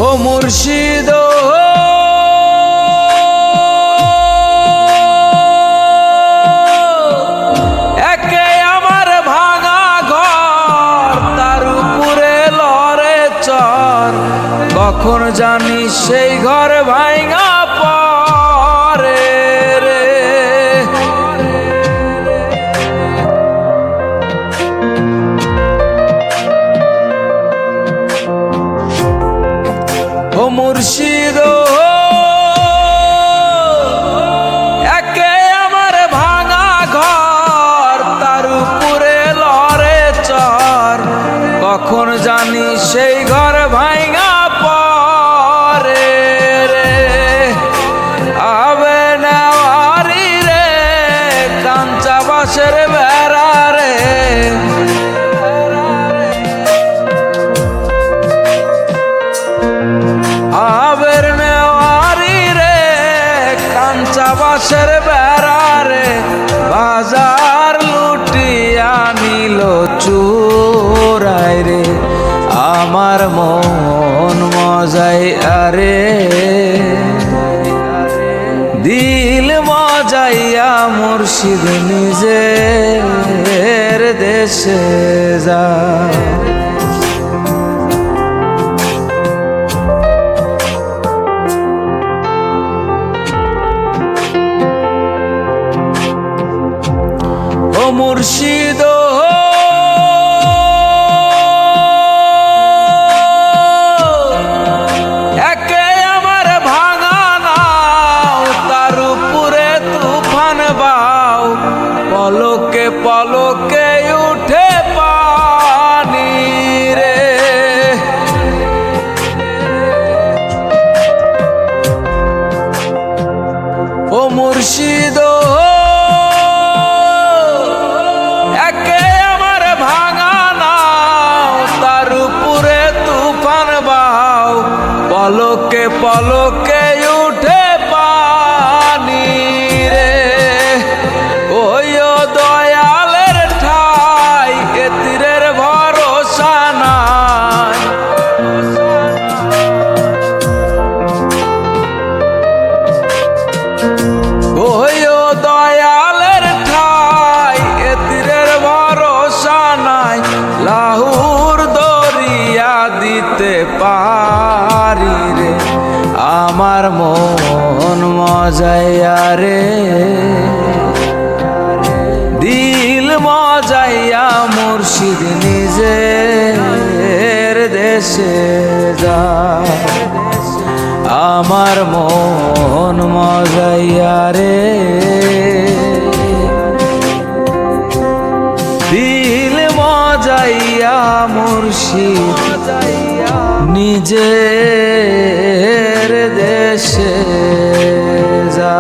ও মুর্শিদ একে আমার ভাঙা ঘর, তার উপরে লড়ে চর, কখন জানি সেই ঘর ভাঙা পরে রে। ও মুর্শিদ একে আমার ভাঙা ঘর, তার উপরে লড়ে চর, কখন জানি সেই ঘর ভাঙা পরে রে। আবে নেওয়ারি রে কাঞ্চা বাঁশের বেড়া রে, আবের নেওয়ারি রে কাঞ্চা বাঁশের বেড়া রে, বাজার লুটিয়া নিল চোরাই রে, আমার মন মজাই আরে দিল মজাইয়া মুর্শিদ নিজের দেশে যা। ও মুর্শিদ একে আমার ভাঙা নাও, তার উপরে তুফান বাও, পলকে পলকে উঠে পানি রে। ও মুর্শিদ একে আমার ভাঙা নাও, তার উপরে তুফান বাও, পলকে পলকে উঠে পানি রে। ওই দয়ালের ঠাই এ তীরের ভরসা নাই, ওই দয়ালের ঠাই এ তীরের ভরসা নাই, লাহুর দরিয়া দিতে পারি রে, আমার মন মজাইয়া রে দিল মজাইয়া মুর্শিদ নিজের দেশে যা। আমার মন মজাইয়া রে দিল মজাইয়া মুর্শিদ নিজের দেশে যা।